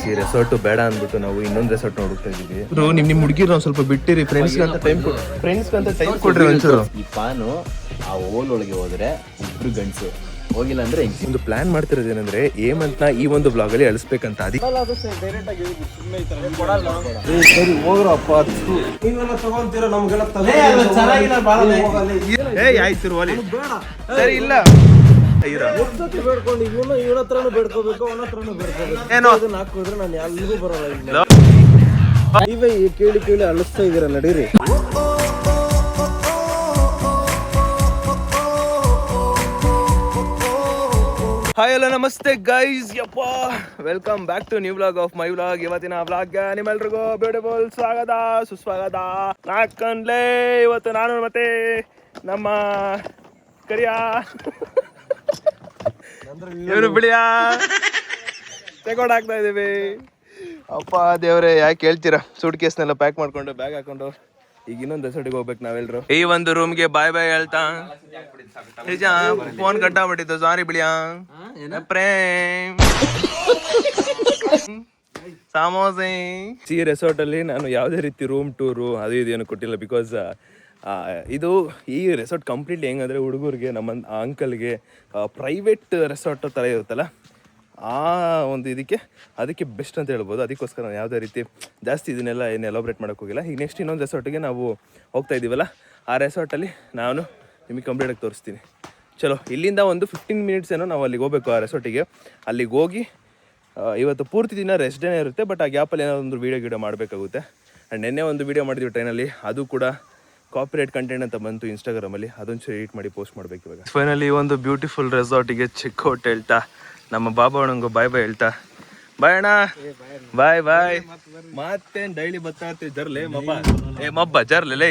ಈ ರೆಸಾರ್ಟ್ ಬೇಡ ಅಂದ್ಬಿಟ್ಟು ನಾವು ಇನ್ನೊಂದು ರೆಸಾರ್ಟ್ ಹುಡುಕ್ತಾ ಇದೀವಿ. ನಿಮ್ ಹುಡುಗಿರು ನಾವು ಸ್ವಲ್ಪ ಬಿಟ್ಟಿರಿ, ಫ್ರೆಂಡ್ಸ್ ಅಂತ ಟೈಮ್ ಕೊಡ್ರಿ ಒಂಚೂರು. ಈ ಪಾನು ಆ ಓಲ್ ಒಳಗೆ ಹೋದ್ರೆ ಇಬ್ರು ಗಂಡಸು, ಹೋಗಿಲ್ಲ ಅಂದ್ರೆ ಒಂದು ಪ್ಲಾನ್ ಮಾಡ್ತಿರೋದು ಏನಂದ್ರೆ ಹೇಮಂತ್ನ ಈ ಒಂದು ಬ್ಲಾಗ್ ಅಲ್ಲಿ ಅಳಿಸ್ಬೇಕಂತ. ಆಯ್ತು ಸರಿ ಇಲ್ಲ ಕೇಳಿ ಕೇಳಿ ಅಳಿಸ್ತಾ ಇದೀರ, ನಡೀರಿ. ಹಾಯ್ ಹಲೋ ನಮಸ್ತೆ ಗೈಸ್, ಯಪ್ಪ welcome back to new vlog of my vlog. ಇವತ್ತಿನ ವ್ಲಾಗ್ಗೆ ನಿಮ್ಮೆಲ್ರಿಗೂ ಬ್ಯೂಟಿಫುಲ್ ಸ್ವಾಗತ ಸುಸ್ವಾಗತ. ನಾಕಂಡ್ಲೇ ಇವತ್ತು ನಾನು ಮತ್ತೆ ನಮ್ಮ ಕರಿಯ ಇವರು ಬಿಳಿಯ ಚೆಕ್ಔಟ್ ಆಗ್ತಾ ಇದೀವಿ. ಅಪ್ಪ ದೇವ್ರೆ ಯಾಕೆ ಹೇಳ್ತೀರಾ, ಸೂಟ್ ಕೇಸ್ನೆಲ್ಲ ಪ್ಯಾಕ್ ಮಾಡ್ಕೊಂಡು ಬ್ಯಾಗ್ ಹಾಕೊಂಡು ಈಗ ಇನ್ನೊಂದು ರೆಸಾರ್ಟಿಗೆ ಹೋಗ್ಬೇಕು ನಾವೆಲ್ರು. ಈ ಒಂದು ರೂಮ್ಗೆ ಬಾಯ್ ಬಾಯ್ ಹೇಳ್ತಾ ನಿಜ ಫೋನ್ ಕಟ್ಟಾಗ್ಬಿಟ್ಟಿತ್ತು, ಸಾರಿ ಬಿಳಿಯಾ. ಪ್ರೇಮ್ ಸಮೋಸೆ. ಈ ರೆಸಾರ್ಟ್ ಅಲ್ಲಿ ನಾನು ಯಾವುದೇ ರೀತಿ ರೂಮ್ ಟೂರು ಅದು ಇದು ಏನು ಕೊಟ್ಟಿಲ್ಲ. ಬಿಕಾಸ್ ಇದು ಈ ರೆಸಾರ್ಟ್ ಕಂಪ್ಲೀಟ್ಲಿ ಹೆಂಗಂದರೆ ಹುಡುಗರಿಗೆ ನಮ್ಮ ಅಂಕಲ್ಗೆ ಪ್ರೈವೇಟ್ ರೆಸಾರ್ಟ್ ಥರ ಇರುತ್ತಲ್ಲ, ಆ ಒಂದು ಅದಕ್ಕೆ ಬೆಸ್ಟ್ ಅಂತ ಹೇಳ್ಬೋದು. ಅದಕ್ಕೋಸ್ಕರ ನಾನು ಯಾವುದೇ ರೀತಿ ಜಾಸ್ತಿ ಇದನ್ನೆಲ್ಲ ಏನು ಎಲಾಬ್ರೇಟ್ ಮಾಡೋಕ್ಕೆ ಹೋಗಿಲ್ಲ. ಈಗ ನೆಕ್ಸ್ಟ್ ಇನ್ನೊಂದು ರೆಸಾರ್ಟಿಗೆ ನಾವು ಹೋಗ್ತಾ ಇದ್ದೀವಲ್ಲ, ಆ ರೆಸಾರ್ಟಲ್ಲಿ ನಾನು ನಿಮಗೆ ಕಂಪ್ಲೀಟಾಗಿ ತೋರಿಸ್ತೀನಿ. ಚಲೋ, ಇಲ್ಲಿಂದ ಒಂದು 15 ಮಿನಿಟ್ಸ್ ಏನೋ ನಾವು ಅಲ್ಲಿಗೆ ಹೋಗಬೇಕು ಆ ರೆಸಾರ್ಟಿಗೆ. ಅಲ್ಲಿಗೆ ಹೋಗಿ ಇವತ್ತು ಪೂರ್ತಿ ದಿನ ರೆಸ್ಟ್ ಡೇನೇ ಇರುತ್ತೆ, ಬಟ್ ಆ ಗ್ಯಾಪಲ್ಲಿ ಏನೋ ಒಂದು ವೀಡಿಯೋ ಮಾಡಬೇಕಾಗುತ್ತೆ. ಆ್ಯಂಡ್ ನೆನ್ನೆ ಒಂದು ವೀಡಿಯೋ ಮಾಡಿದ್ವಿ ಟ್ರೈನಲ್ಲಿ, ಅದು ಕೂಡ ಕಾಪಿರೈಟ್ ಕಂಟೆಂಟ್ ಅಂತ ಬಂತು ಇನ್ಸ್ಟಾಗ್ರಾಮಲ್ಲಿ, ಅದೊಂದು ಎಡಿಟ್ ಮಾಡಿ ಪೋಸ್ಟ್ ಮಾಡಬೇಕು ಇವಾಗ. ಫೈನಲಿ ಒಂದು ಬ್ಯೂಟಿಫುಲ್ ರೆಸಾರ್ಟಿಗೆ ಚೆಕ್ಔಟ್ ಹೇಳ್ತಾ ನಮ್ಮ ಬಾಬಾ ಅಣ್ಣಂಗೂ ಬಾಯ್ ಬಾಯ್ ಹೇಳ್ತಾ, ಬಾಯ್ ಅಣ್ಣ, ಬಾಯ್ ಬಾಯ್. ಮತ್ತೇನು ಡೈಲಿ ಬರ್ತಾ ಇರ್ತೀವಿ ಜರ್ಲೆ ಮಬ್ಬ ಜರ್ಲೆ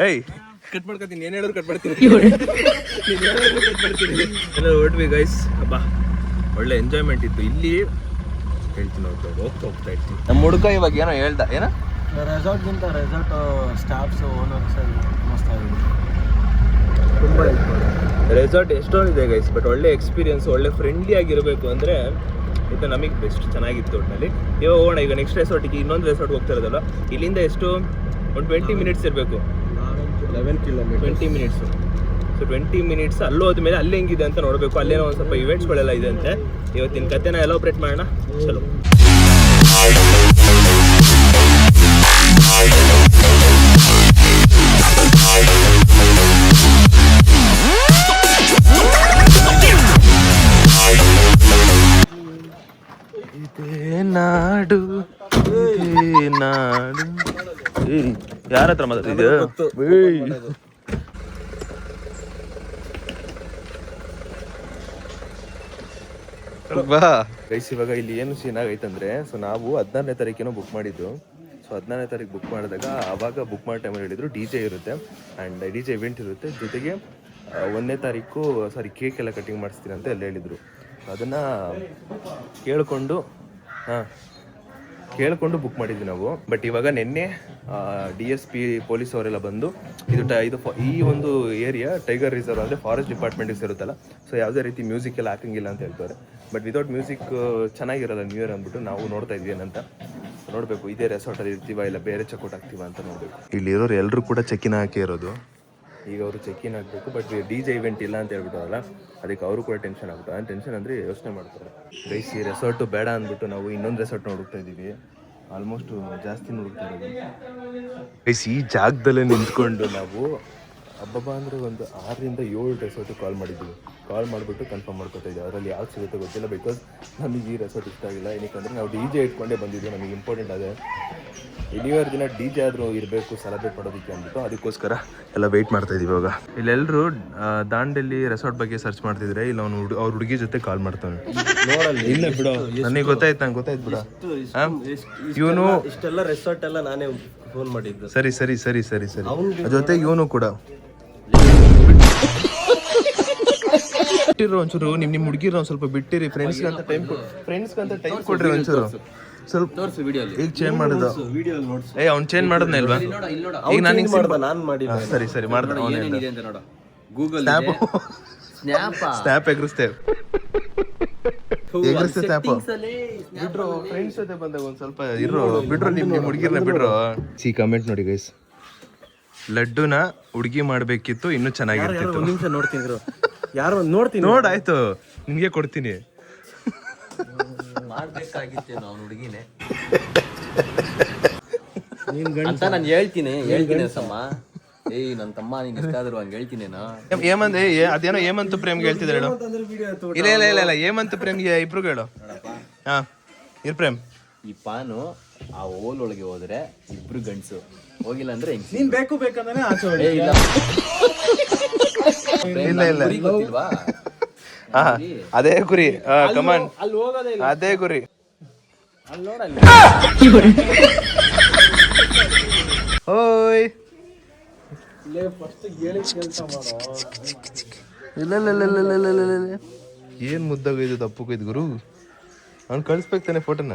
ಏಯ್ ಕಟ್ ಮಾಡ್ಕೊತೀನಿ, ಏನು ಹೇಳಿದ್ರು ಕಟ್ ಮಾಡ್ತೀನಿ. ಎಲ್ಲ ಹೊರಟ್ವಿ ಗೈಸ್. ಹಬ್ಬ ಒಳ್ಳೆ ಎಂಜಾಯ್ಮೆಂಟ್ ಇತ್ತು ಇಲ್ಲಿ. ಹೇಳ್ತೀನಿ ಹೋಗ್ತಾ ಇರ್ತೀನಿ. ನಮ್ಮ ಹುಡುಗ ಇವಾಗ ಏನೋ ಹೇಳ್ದ, ಏನ ರೆಸಾರ್ಟ್ಗಿಂತ ರೆಸಾರ್ಟ್ ಸ್ಟಾಫ್ಸ್ ಓನರ್ಸ್ ಮಸ್ತ್ ಆಗಿದೆ. ತುಂಬ ರೆಸಾರ್ಟ್ ಎಷ್ಟೊಂದಿದೆ ಗೈಸ್, ಬಟ್ ಒಳ್ಳೆ ಎಕ್ಸ್ಪೀರಿಯನ್ಸ್, ಒಳ್ಳೆ ಫ್ರೆಂಡ್ಲಿ ಆಗಿರಬೇಕು ಅಂದರೆ ಇದು ನಮಗೆ ಬೆಸ್ಟ್ ಚೆನ್ನಾಗಿತ್ತು ಒಟ್ಟಿನಲ್ಲಿ. ಇವಾಗ ಹೋಗೋಣ ಈಗ ನೆಕ್ಸ್ಟ್ ರೆಸಾರ್ಟಿಗೆ. ಇನ್ನೊಂದು ರೆಸಾರ್ಟ್ ಹೋಗ್ತಾ ಇರೋದಲ್ಲ, ಇಲ್ಲಿಂದ ಎಷ್ಟು ಒಂದು 20 ಮಿನಿಟ್ಸ್ ಇರಬೇಕು, 11 ಕಿಲೋಮೀಟರ್ 20 ಮಿನಿಟ್ಸು. ಸೊ 20 ಮಿನಿಟ್ಸ್ ಅಲ್ಲೂ ಹೋದ್ಮೇಲೆ ಅಲ್ಲಿ ಹೆಂಗಿದೆ ಅಂತ ನೋಡಬೇಕು. ಅಲ್ಲೇನೋ ಒಂದು ಸ್ವಲ್ಪ ಇವೆಂಟ್ಸ್ಗಳೆಲ್ಲ ಇದೆ ಅಂತೆ. ಇವತ್ತಿನ ಕಥೆನ ಎಲಾಬ್ರೇಟ್ ಮಾಡೋಣ. ಚಲೋ, ನಾಡು ನಾಡು. ಯಾರ ಹತ್ರ ಮಾತಾಡ್ತಿದ್ಯಾ? ಗೈಸ್ ಇವಾಗ ಇಲ್ಲಿ ಏನು ಸೀನ್ ಆಗೈತಂದ್ರೆ, ಸೊ ನಾವು 14ನೇ ತಾರೀಕೇನೋ ಬುಕ್ ಮಾಡಿದ್ದು. ಸೊ 14ನೇ ತಾರೀಕು ಬುಕ್ ಮಾಡಿದಾಗ ಆವಾಗ ಬುಕ್ ಮಾಡೋ ಟೈಮಲ್ಲಿ ಹೇಳಿದ್ರು DJ ಇರುತ್ತೆ ಆ್ಯಂಡ್ DJ ಇವೆಂಟ್ ಇರುತ್ತೆ, ಜೊತೆಗೆ 1ನೇ ತಾರೀಕು ಕೇಕ್ ಎಲ್ಲ ಕಟಿಂಗ್ ಮಾಡಿಸ್ತೀನಿ ಅಂತ ಎಲ್ಲ ಹೇಳಿದರು. ಅದನ್ನು ಕೇಳಿಕೊಂಡು ಬುಕ್ ಮಾಡಿದ್ವಿ ನಾವು. ಬಟ್ ಇವಾಗ ನಿನ್ನೆ DSP ಪೊಲೀಸ್ ಅವರೆಲ್ಲ ಬಂದು ಇದು ಈ ಒಂದು ಏರಿಯಾ ಟೈಗರ್ ರಿಸರ್ವ್ ಅಂದರೆ ಫಾರೆಸ್ಟ್ ಡಿಪಾರ್ಟ್ಮೆಂಟಿಗೆ ಸೇರುತ್ತಲ್ಲ, ಸೊ ಯಾವುದೇ ರೀತಿ ಮ್ಯೂಸಿಕ್ ಎಲ್ಲ ಹಾಕಂಗಿಲ್ಲ ಅಂತ ಹೇಳ್ತಾರೆ. ಬಟ್ ವಿತೌಟ್ ಮ್ಯೂಸಿಕ್ ಚೆನ್ನಾಗಿರಲ್ಲ ನ್ಯೂ ಇಯರ್ ಅಂದ್ಬಿಟ್ಟು ನಾವು ನೋಡ್ತಾ ಇದ್ವಿ ಏನಂತ ನೋಡಬೇಕು. ಇದೇ ರೆಸಾರ್ಟಲ್ಲಿ ಇರ್ತೀವ ಇಲ್ಲ ಬೇರೆ ಚೆಕ್ಔಟ್ ಆಗ್ತೀವ ಅಂತ ನೋಡಬೇಕು. ಇಲ್ಲಿರೋರು ಎಲ್ಲರೂ ಕೂಡ ಚೆಕ್ಕಿನ ಹಾಕಿ ಇರೋದು. ಈಗ ಅವರು ಚೆಕ್ಕಿನ್ ಆಗಬೇಕು, ಬಟ್ DJ ಇವೆಂಟ್ ಇಲ್ಲ ಅಂತ ಹೇಳ್ಬಿಟ್ಟವಲ್ಲ, ಅದಕ್ಕೆ ಅವರು ಕೂಡ ಟೆನ್ಷನ್ ಆಗುತ್ತೆ. ಆ ಟೆನ್ಷನ್ ಅಂದರೆ ಯೋಚನೆ ಮಾಡ್ತಾರೆ. ಗೈಸ್ ಈ ರೆಸಾರ್ಟು ಬೇಡ ಅಂದ್ಬಿಟ್ಟು ನಾವು ಇನ್ನೊಂದು ರೆಸಾರ್ಟ್ ಹುಡುಕ್ತಾ ಇದ್ದೀವಿ. ಆಲ್ಮೋಸ್ಟ್ ಜಾಸ್ತಿ ಹುಡುಕ್ತಾ ಇರೋದು ಗೈಸ್. ಈ ಜಾಗದಲ್ಲೇ ನಿಂತ್ಕೊಂಡು ನಾವು ಹಬ್ಬ ಅಂದರೆ ಒಂದು 6ರಿಂದ 7 ರೆಸಾರ್ಟಿಗೆ ಕಾಲ್ ಮಾಡಿದ್ದೀವಿ. ಕಾಲ್ ಮಾಡಿಬಿಟ್ಟು ಕನ್ಫರ್ಮ್ ಮಾಡ್ಕೊತಾ ಇದ್ದೀವಿ. ಅದರಲ್ಲಿ ಯಾವ್ದು ಸಿಗುತ್ತೆ ಗೊತ್ತಿಲ್ಲ, ಬಿಕಾಸ್ ನಮಗೆ ಈ ರೆಸಾರ್ಟ್ ಇಷ್ಟ ಆಗಿಲ್ಲ. ಏನಕ್ಕೆ ನಾವು DJ ಇಟ್ಕೊಂಡೇ ಬಂದಿದ್ವಿ, ನಮಗೆ ಇಂಪಾರ್ಟೆಂಟ್ ಅದೇ. ನ್ಯೂ ಇಯರ್ ದಿನ DJ ಆದರೂ ಇರಬೇಕು ಸೆಲೆಬ್ರೇಟ್ ಮಾಡೋದಕ್ಕೆ ಅಂದ್ಬಿಟ್ಟು ಅದಕ್ಕೋಸ್ಕರ ಎಲ್ಲ ವೆಯ್ಟ್ ಮಾಡ್ತಾ ಇದೀವಿ. ಇವಾಗ ಇಲ್ಲೆಲ್ಲರೂ ದಾಂಡೇಲಿ ರೆಸಾರ್ಟ್ ಬಗ್ಗೆ ಸರ್ಚ್ ಮಾಡ್ತಿದ್ರೆ, ಇಲ್ಲ ಅವ್ರ ಹುಡುಗಿ ಜೊತೆ ಕಾಲ್ ಮಾಡ್ತಾನೆ. ಇಲ್ಲ ಬಿಡು, ನನಗೆ ಗೊತ್ತಾಯ್ತು ಬಿಡ. ಇವನು ಇಷ್ಟೆಲ್ಲ ರೆಸಾರ್ಟ್ ಎಲ್ಲ ನಾನೇ ಫೋನ್ ಮಾಡಿದ್ದು. ಸರಿ ಜೊತೆಗೆ ಇವನು ಕೂಡ ಒಂಚೂರು ನಿಮ್ಮ ಹುಡುಗಿರ ಒಂದು ಸ್ವಲ್ಪ ಬಿಟ್ಟಿರಿ. ಫ್ರೆಂಡ್ಸ್ಗಂತ ಟೈಮ್ ಕೊಡ್ರಿ ಒಂಚೂರು. ಸ್ವಲ್ಪ ತೋರಿಸು ವಿಡಿಯೋ ಈಗ ಚೇಂಜ್ ಮಾಡೋದು ಅವ್ನು ಚೇಂಜ್ ಮಾಡೋದ್ನ ಇಲ್ವಾ? ಈಗ ನಾನು ಮಾಡಿ ಸರಿ ಮಾಡ್ದೆ. ಗೂಗಲ್ ಸ್ನ್ಯಾಪ್ ಎಗ್ರಿಸ್ತೇವೆ. ಎಗರಿಸ್ತೈತೆ ಆ್ಯಪು ಬಿಡ್ರು ಫ್ರೆಂಡ್ಸ್ ಜೊತೆ ಬಂದಾಗ ಒಂದು ಸ್ವಲ್ಪ ಇರೋ ಬಿಡ್ರು ನಿಮ್ಮ ಹುಡುಗಿರ್ನ ಬಿಡ್ರು ಕಮೆಂಟ್ ನೋಡಿ ಗೈಸ್ ಲಡ್ಡುನ ಹುಡುಗಿ ಮಾಡಬೇಕಿತ್ತು ಇನ್ನೂ ಚೆನ್ನಾಗಿರ್ತಿತ್ತು. ಒಂದು ನಿಮಿಷ ನೋಡ್ತೀನಿ ಯಾರು ನೋಡ್ತೀನಿ ನೋಡಾಯ್ತು ನಿಮಗೆ ಕೊಡ್ತೀನಿ. ಮಾಡ್ಬೇಕಾಗಿತ್ತೇನು ಅವ್ನ ಹುಡುಗಿನೇ ಅಂತ ನಾನು ಹೇಳ್ತೀನಿ ಸಮ್ಮ. ಏಯ್ ನನ್ನ ತಮ್ಮ ನಿಂಗೆ ಇಷ್ಟ ಆದ್ರು ಹಂಗೆ ಹೇಳ್ತೀನೇನಾ ಏಮಂತ್ ಅದೇನೋ ಹೇಮಂತ್ ಪ್ರೇಮ್ಗೆ ಹೇಳ್ತಿದ್ರೆ ಹೇಳು. ಇಲ್ಲ ಇಲ್ಲ ಇಲ್ಲ ಇಲ್ಲ ಹೇಮಂತ್ ಪ್ರೇಮ್ಗೆ ಇಬ್ರು ಹೇಳು. ಹಾ ಇರ್ ಪ್ರೇಮ್ ಈ ಪಾನು ಆ ಓಲ್ ಒಳಗೆ ಹೋದ್ರೆ ಇಬ್ರು ಗಂಡ್ಸು, ಹೋಗಿಲ್ಲ ಅಂದ್ರೆ ಹೆಂಗ್ ನೀನ್ ಬೇಕು ಬೇಕಂದ್ರೆ ಆಚೆ ಹೋಗಿ. ಇಲ್ಲ ಇಲ್ಲ ಇಲ್ಲ ಗುರಿ ಗೊತ್ತಿಲ್ವಾ? ಹಾ ಅದೇ ಗುರಿ ಕಮಾನ್ ಅಲ್ಲಿ ಹೋಗೋದೇ ಇಲ್ಲ. ಅದೇ ಗುರಿ. ಅಲ್ಲಿ ನೋಡಲ್ಲಿ ಓಯ್ ಫಸ್ಟ್ ಹೇಳಿ ಕೆಲಸ ಮಾಡೋ. ಇಲ್ಲ ಇಲ್ಲ ಇಲ್ಲ ಇಲ್ಲ ಇಲ್ಲ ಇಲ್ಲ ಇಲ್ಲ ಏನ್ ಮುದ್ದಾಗೈದು ತಪ್ಪುಕೈದು ಗುರು. ಅವ್ನು ಕಳಿಸ್ಬೇಕು ತಾನೆ ಫೋಟೋನ.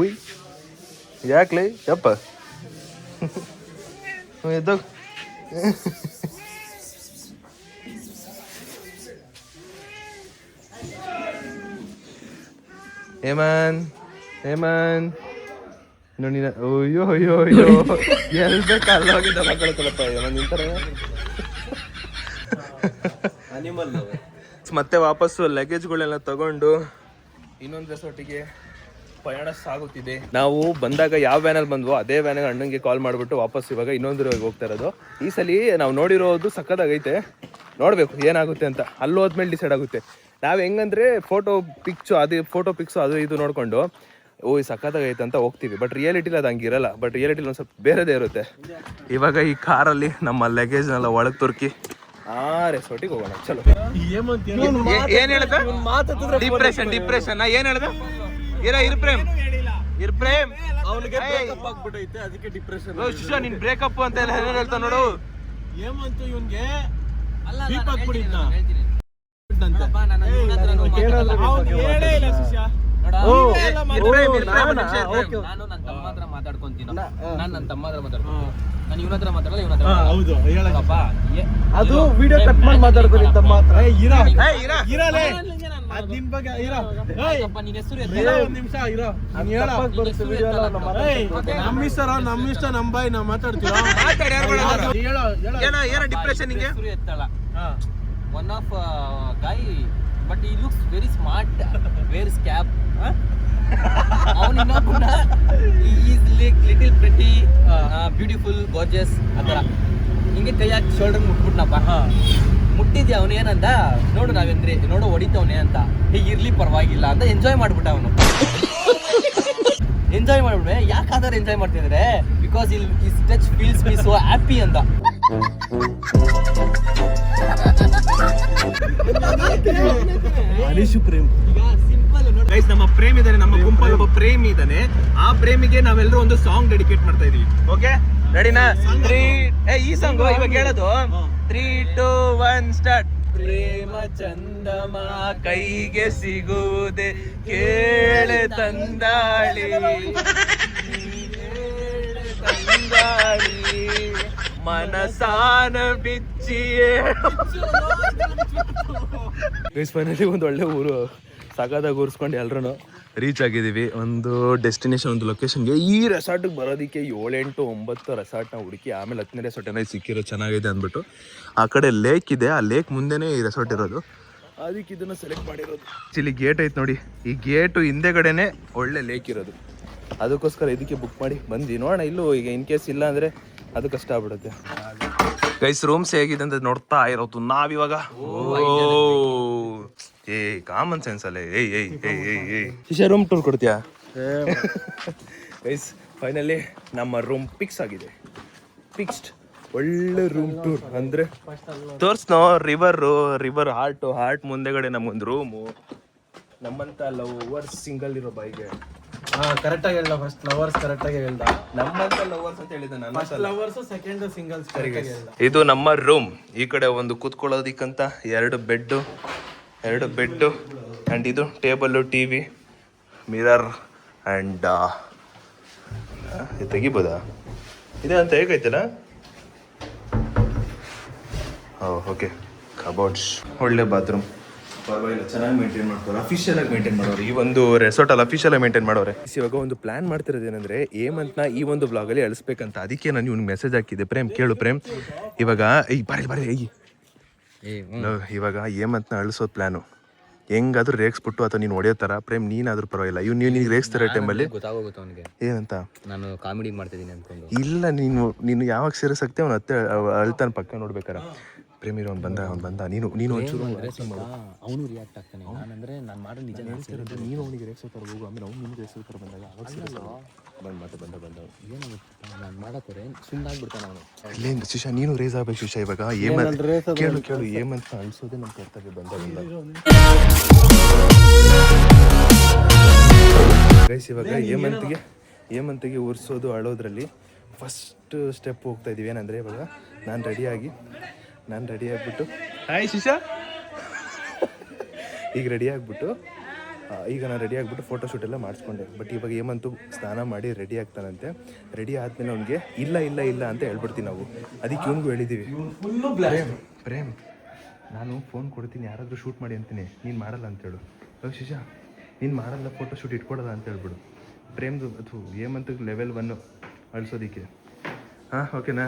ಉಯ್ ಯಾಕ್ಲೆ ಯಪ್ಪ ಎದ್ದೋಗ. ಹೇಮನ್ ಹೇಮನ್ ನೋಡಿ ಅಯ್ಯೋ ಅಯ್ಯೋ ಅಯ್ಯೋ ಎಲ್ ಬೇಕು ಅಲ್ಲೋಗಿದ್ದ ಮಕ್ಕಳತ್ತಲ್ಲಪ್ಪ ಹೇಮನ್ ನಿಂತಾರೆ. ಮತ್ತೆ ವಾಪಸ್ಸು ಲಗೇಜ್ಗಳೆಲ್ಲ ತಗೊಂಡು ಇನ್ನೊಂದು ರೆಸಾರ್ಟಿಗೆ ಪ್ರಯಾಣ ಸಾಗುತ್ತಿದೆ. ನಾವು ಬಂದಾಗ ಯಾವ ವ್ಯಾನಲ್ಲಿ ಬಂದ್ವೋ ಅದೇ ವ್ಯಾನಿಗೆ ಅಣ್ಣಂಗೆ ಕಾಲ್ ಮಾಡಿಬಿಟ್ಟು ವಾಪಸ್ ಇವಾಗ ಇನ್ನೊಂದು ಹೋಗ್ತಾ ಇರೋದು. ಈ ಸಲ ನಾವು ನೋಡಿರೋದು ಸಕ್ಕತ್ತಾಗೈತೆ, ನೋಡಬೇಕು ಏನಾಗುತ್ತೆ ಅಂತ. ಅಲ್ಲಿ ಹೋದ್ಮೇಲೆ ಡಿಸೈಡ್ ಆಗುತ್ತೆ. ನಾವು ಹೆಂಗಂದ್ರೆ ಫೋಟೋ ಪಿಕ್ಸು ಅದು ಇದು ನೋಡಿಕೊಂಡು ಓ ಈ ಸಕ್ಕತ್ತಾಗೈತೆ ಅಂತ ಹೋಗ್ತೀವಿ. ಬಟ್ ರಿಯಾಲಿಟಿಲಿ ಅದು ಹಂಗಿರಲ್ಲ. ಬಟ್ ರಿಯಾಲಿಟಿಲಿ ಒಂದು ಸ್ವಲ್ಪ ಬೇರೆದೇ ಇರುತ್ತೆ. ಇವಾಗ ಈ ಕಾರಲ್ಲಿ ನಮ್ಮ ಲಗೇಜ್ನೆಲ್ಲ ಒಳಗೆ ತುರ್ಕಿ ರೆಸಾರ್ಟಿಗೆ ಹೋಗೋಣ. ಚಲೋ. ಏನ್ ಹೇಳ್ದ ಡಿಪ್ರೆಷನ್ ಏನ್ ಹೇಳ್ದ ಇರ್ ಪ್ರೇಮ್ ಅವನಿಗೆ ಬ್ರೇಕಪ್ ಆಗ್ಬಿಟ್ಟೈತೆ, ಅದಕ್ಕೆ ಡಿಪ್ರೆಷನ್. ಶಿಷ್ಯ ನಿನ್ ಬ್ರೇಕಪ್ ಅಂತ ಎಲ್ಲ ಹೇಳ್ತಾ ನೋಡು. ಏಮಂತು ಇವನ್ಗೆ ದೀಪ ಹಾಕ್ಬಿಟ್ಟಿದ್ನ. ನಾನು ನನ್ನ ತಮ್ಮ ಹತ್ರ ಮಾತಾಡ್ಕೊಂತೀನಿ. ನನ್ನ ತಮ್ಮ ಹತ್ರ ಮಾತಾಡ್ಕೊಂಡು ನಾನು ಇವನ ಹತ್ರ ಮಾತಾಡಲ್ಲ, ಇವನ ಹತ್ರ. ಹೌದು ಹೇಳಪ್ಪ, ಅದು ವಿಡಿಯೋ ಕಟ್ ಮಾಡಿ ಮಾತಾಡ್ಕೊಳ್ಳಿ ತಮ್ಮ ಹತ್ರ. ಇರಲೇ ಅದ್ ನಿನ್ ಬಗ್ಗೆ ಇರೋ. ನಿನ್ ಹೆಸರು ಒಂದ್ ನಿಮಿಷ ಇರೋ. ನಮ್ಮ ಇಷ್ಟ ನಮ್ಮ ಬಾಯಿ ನಾವ್ ಮಾತಾಡ್ತೀವಿ. ಏನೋ ಡಿಪ್ರೆಷನ್ ಹಿಂಗೆ ಹೆಸರು ಎತ್ತಲ್ಲ. ಒನ್ ಆಫ್ ಗಾಯ್, ಬಟ್ ಈ looks very smart, wares cap. ಅವನು ಇನ್ನೊಬ್ಬನ is little pretty, beautiful, gorgeous ಆ ಥರ ಹಿಂಗೆ ಕೈ ಹಾಕಿ ಶೋಲ್ಡರ್ ಮುಟ್ಬಿಟ್ನಪ್ಪ. ಮುಟ್ಟಿದ್ಯಾ ಅವನು ಏನಂದ, ನೋಡು ನಾವೇಂದ್ರಿ ನೋಡು ಹೊಡಿತವನೇ ಅಂತ. ಇರ್ಲಿ ಪರವಾಗಿಲ್ಲ ಅಂತ ಎಂಜಾಯ್ ಮಾಡ್ಬಿಟ್ಟ ಅವನು. ಎಂಜಾಯ್ ಮಾಡ್ಬಿಡ್ವೆ. ಯಾಕಾದ್ರೆ ಎಂಜಾಯ್ ಮಾಡ್ತಿದ್ರೆ because is touch feels me so happy ಅಂತ. ಅನಿಶು ಪ್ರೇಮ್ ಗೈಸ್, ನಮ್ಮ ಪ್ರೇಮ್ ಇದ್ದಾನೆ, ನಮ್ಮ ಗುಂಪಲ್ಲಿ ಒಬ್ಬ ಪ್ರೇಮಿ ಇದ್ದಾನೆ. ಆ ಪ್ರೇಮಿಗೆ ನಾವೆಲ್ಲರೂ ಒಂದು ಸಾಂಗ್ ಡೆಡಿಕೇಟ್ ಮಾಡ್ತಾ ಇದೀವಿ. ಓಕೆ ರೆಡಿನಾ? ಈ ಸಾಂಗ್ ಇವಾಗ ಹೇಳೋದು 3, 2, 1 ಸ್ಟಾರ್ಟ್. ಪ್ರೇಮ ಚಂದಮ ಕೈಗೆ ಸಿಗುವುದೇ ಕೇಳೆ ತಂದಾಳಿ, ತಂದಾಳಿ ಮನಸಾನ ಬಿಚ್ಚಿಯೇ. ಗೈಸ್ ಫೈನಲಿ ಒಂದು ಒಳ್ಳೆ ಊರು ಸಾಕಾದಾಗ ಊರಿಸ್ಕೊಂಡು ಎಲ್ರೂ ರೀಚ್ ಆಗಿದ್ದೀವಿ. ಒಂದು ಡೆಸ್ಟಿನೇಷನ್, ಒಂದು ಲೊಕೇಶನ್ಗೆ. ಈ ರೆಸಾರ್ಟಿಗೆ ಬರೋದಕ್ಕೆ 7, 8, 9 ರೆಸಾರ್ಟ್ನ ಹುಡುಕಿ ಆಮೇಲೆ 10ನೇ ರೆಸಾರ್ಟ್ ಏನೋ ಸಿಕ್ಕಿರೋ ಚೆನ್ನಾಗಿದೆ ಅಂದ್ಬಿಟ್ಟು. ಆ ಕಡೆ ಲೇಕ್ ಇದೆ, ಆ ಲೇಕ್ ಮುಂದೆನೇ ಈ ರೆಸಾರ್ಟ್ ಇರೋದು, ಅದಕ್ಕೆ ಇದನ್ನು ಸೆಲೆಕ್ಟ್ ಮಾಡಿರೋದು. ಇಲ್ಲಿ ಗೇಟ್ ಐತೆ ನೋಡಿ, ಈ ಗೇಟು ಹಿಂದೆಗಡೆನೆ ಒಳ್ಳೆ ಲೇಕ್ ಇರೋದು. ಅದಕ್ಕೋಸ್ಕರ ಇದಕ್ಕೆ ಬುಕ್ ಮಾಡಿ ಬಂದ್ವಿ. ನೋಡೋಣ ಇಲ್ಲೂ ಈಗ ಇನ್ ಕೇಸ್ ಇಲ್ಲ ಅಂದರೆ ಅದು ಕಷ್ಟ ಆಗ್ಬಿಡುತ್ತೆ. ಗೈಸ್ ರೂಮ್ಸ್ ಹೇಗಿದೆ ಅಂತ ನೋಡ್ತಾ ಇರೋದು ನಾವಿವಾಗ. ಏ ಕಾಮನ್ ಸೆನ್ಸ್ ಅಲ್ಲೇ. ಶಿಷ್ಯ ರೂಮ್ ಟೂರ್ ಕೊಡ್ತೀಯಾ? ಗೈಸ್ ಫೈನಲಿ ನಮ್ಮ ರೂಮ್ ಫಿಕ್ಸ್ ಆಗಿದೆ. ಫಿಕ್ಸ್ಡ್ ಒಳ್ಳೆ ರೂಮ್ ಟೂರ್ ಅಂದ್ರೆ ತೋರ್ಸ್ನೋ. ರಿವರ್ ಹಾರ್ಟ್ ಮುಂದೆಗಡೆ ನಮ್ಗೊಂದು ರೂಮು. ನಮ್ಮಂತ ಲವರ್ಸ್ ಸಿಂಗಲ್ ಇರೋ ಬಾಯಿಗೆ ಕರೆಕ್ಟಾಗಿ ಹೇಳ್ದ. ಫಸ್ಟ್ ಲವರ್ಸ್ ಕರೆಕ್ಟಾಗಿ ಹೇಳ್ದ. ನಮ್ಮಂತ ಲವರ್ಸ್ ಅಂತ ಹೇಳಿದ ನಾನು. First lovers, second singles. ಇದು ನಮ್ಮ ರೂಮ್. ಈ ಕಡೆ ಒಂದು ಕೂತ್ಕೊಳ್ಳೋದಿಕ್ಕಂತ 2 ಬೆಡ್ಡು ಆ್ಯಂಡ್ ಇದು table T V mirror and ಇದು ತೆಗಿಬೋದಾ ಇದೆ ಅಂತ ಹೇಗೈತಲ್ಲ ಓಕೆ ಕಬೋರ್ಡ್ಸ್ ಒಳ್ಳೆ ಬಾತ್ರೂಮ್ ಪರವಾಗಿಲ್ಲ ಚೆನ್ನಾಗಿ ಮೇಂಟೈನ್ ಮಾಡ್ತಾರೆ ಅಫಿಷಿಯಲ್ ಆಗಿ ಮೇಂಟೈನ್ ಮಾಡೋರು ಈ ಒಂದು ರೆಸಾರ್ಟಲ್ಲಿ ಅಫಿಷಿಯಲ್ ಆಗಿ ಮೇಂಟೈನ್ ಮಾಡೋರೆ ಇವಾಗ ಒಂದು ಪ್ಲಾನ್ ಮಾಡ್ತಿರೋದೇನೆಂದರೆ ಏಮಂತ್ನ ಈ ಒಂದು ಬ್ಲಾಗಲ್ಲಿ ಅಳಿಸ್ಬೇಕಂತ ಅದಕ್ಕೆ ನಾನು ಇವ್ನಿಗೆ ಮೆಸೇಜ್ ಹಾಕಿದ್ದೆ ಪ್ರೇಮ್ ಕೇಳು ಪ್ರೇಮ್ ಇವಾಗ ಇವಾಗ ಏಮಂತ್ನ ಅಳಿಸೋದು ಪ್ಲಾನು ಹೆಂಗಾದ್ರೂ ರೇಗಿಸ್ಬಿಟ್ಟು ಅಥವಾ ನೀನು ಹೊಡೆಯೋ ಥರ ಪ್ರೇಮ್ ನೀನಾದ್ರೂ ಪರವಾಗಿಲ್ಲ ನೀವು ರೇಗಿಸ್ತಿರೋ ಟೈಮಲ್ಲಿ ಗೊತ್ತಾಗೋಗುತ್ತೆ ಅವನಿಗೆ ಏನಂತ ನಾನು ಕಾಮಿಡಿ ಮಾಡ್ತಿದ್ದೀನಿ ಅನ್ಕೊಂಡು. ಇಲ್ಲ ನೀನು ಯಾವಾಗ ಸೇರಿಸ್ ಆಗ್ತೇ ಅವ್ನು ಅತ್ತೆ ಅಳ್ತಾನೆ ಪಕ್ಕ ನೋಡ್ಬೇಕಾರ ಪ್ರೇಮ್ ಇರೋ ಅವ್ನು ಬಂದ ನೀನು ಒಂಚೂರು ಅವನು ರಿಯಾಕ್ಟ್ ಆಗ್ತಾನೆ. ನಾನಂದ್ರೆ ನಾನು ಮಾಡೋ ನಿಜ ಹೇಳ್ತಿರೋದು ನೀನು ಅವನಿಗೆ ರೇಗಿಸೋ ಥರ ಹೋಗು ಆಮೇಲೆ ಅವ್ನು ನಿಮ್ಗೆ ರೇಗಿಸೋ ಥರ ಬಂದಾಗ ಅವಾಗ ಸೇರಿಸ್ ಬಂದ ಏನಾಗುತ್ತೆ ನಾನು ಮಾಡಕ್ಕೋರೆ ಸುಮ್ಮನಾಗ್ಬಿಡ್ತಾನೆ ಅವನು. ಇಲ್ಲೇನು ಶಿಶಾ ನೀನು ರೇಸ್ ಆಗ್ಬೇಕು ಶಿಶಾ ಇವಾಗ ಕೇಳು ಏಮಂತ ಅಳಿಸೋದೇ ನಮ್ಮ ಕರ್ತವ್ಯ ಬಂದ ಗೈಸ್ ಇವಾಗ ಏಮಂತಿಗೆ ಉರ್ಸೋದು ಅಳೋದ್ರಲ್ಲಿ ಫಸ್ಟ್ ಸ್ಟೆಪ್ ಹೋಗ್ತಾ ಇದೀವಿ. ಏನಂದರೆ ಇವಾಗ ನಾನು ರೆಡಿ ಆಗಿಬಿಟ್ಟು ಹಾಯ್ ಶಿಶಾ ಈಗ ನಾನು ರೆಡಿ ಆಗಿಬಿಟ್ಟು ಫೋಟೋಶೂಟ್ ಎಲ್ಲ ಮಾಡಿಸ್ಕೊಂಡೆ. ಬಟ್ ಇವಾಗ ಏಮಂತು ಸ್ನಾನ ಮಾಡಿ ರೆಡಿ ಆಗ್ತಾನಂತೆ. ರೆಡಿ ಆದಮೇಲೆ ಅವ್ನಿಗೆ ಇಲ್ಲ ಅಂತ ಹೇಳ್ಬಿಡ್ತೀವಿ ನಾವು. ಅದಕ್ಕೆ ಇವ್ನಿಗೂ ಹೇಳಿದ್ದೀವಿ ಪ್ರೇಮ್ ನಾನು ಫೋನ್ ಕೊಡ್ತೀನಿ ಯಾರಾದರೂ ಶೂಟ್ ಮಾಡಿ ಅಂತೀನಿ, ನೀನು ಮಾಡಲ್ಲ ಅಂತೇಳು. ಶಿಶಾ ನೀನು ಮಾಡಲ್ಲ ಫೋಟೋಶೂಟ್ ಇಟ್ಕೊಡಲ್ಲ ಅಂತ ಹೇಳ್ಬಿಡು. ಪ್ರೇಮ್ದು ಅದು ಏಮಂತಿಗೆ ಲೆವೆಲ್ 1 ಅಳಿಸೋದಕ್ಕೆ. ಹಾಂ ಓಕೆನಾ?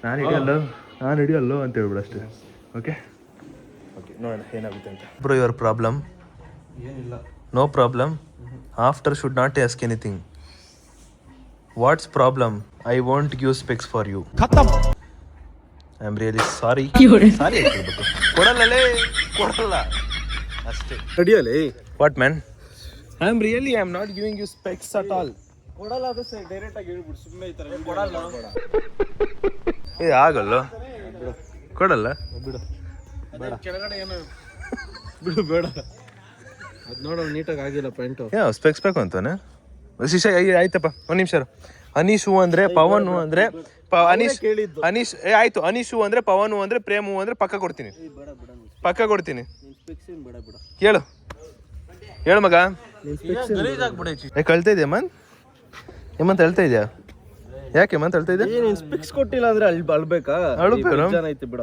ನಾನು ಹಿಡಿಯಲ್ಲೋ ಅಂತ ಹೇಳ್ಬಿಡು ಅಷ್ಟೇ. ಓಕೆ ನೋಡೋಣ ಏನಾಗುತ್ತೆ ಅಂತ. ಬ್ರೋ ಯುವರ್ ಪ್ರಾಬ್ಲಮ್ ಏನಿಲ್ಲ, no problem. After should not ask anything. What's problem? I want give specs for you. I am really sorry ಹೇಳ್ಬೇಕು. ಕೊಡಲ್ಲ ಅಷ್ಟೇ. ರೆಡಿಯಲ್ಲೇ what man? I am not giving you specs at all. ಕೊಡಲ್ಲ ಅದು direct ಆಗಿ ಹೇಳ್ಬಿಡು. ಸುಮ್ಮನೆ ಈ ಥರ ಕೊಡಲ್ಲ ಆಗಲ್ಲ ಕೊಡಲ್ಲ ಬಿಡು. ಬೇಡ ಕೆಳಗಡೆ ಏನು ಬಿಡು ಬೇಡ. ಅದು ನೋಡೋ ನೀಟಾಗಿ ಆಗಿಲ್ಲ ಪ್ಯಾಂಟು. ಸ್ಪೆಕ್ಸ್ ಬೇಕು ಅಂತಾನೆ ಶಿಶಾ. ಆಯ್ತಪ್ಪ ಒಂದು ನಿಮಿಷ. ಅನೀಶು ಅಂದ್ರೆ ಪವನು ಅಂದ್ರೆ ಅನೀಶ್ ಆಯ್ತು. ಅನೀಶು ಅಂದ್ರೆ ಪವನು ಅಂದ್ರೆ ಪ್ರೇಮು ಅಂದ್ರೆ ಪಕ್ಕ ಕೊಡ್ತೀನಿ. ಹೇಳು ಮಗ. ಕಳ್ತಾ ಇದೆಯಾ ಹೇಮಂತ್ ಹೇಳ್ತಾ ಇದೆಯಾ? ಯಾಕೆ ಹೇಮಂತ್ ಹೇಳ್ತಾ ಇದೆಯಾ? ನೀನು ಸ್ಪೆಕ್ಸ್ ಕೊಟ್ಟಿಲ್ಲ ಅಂದ್ರೆ ಅಳ್ಬೇಕಾ? ಜನ ಐತಿ ಬಿಡ.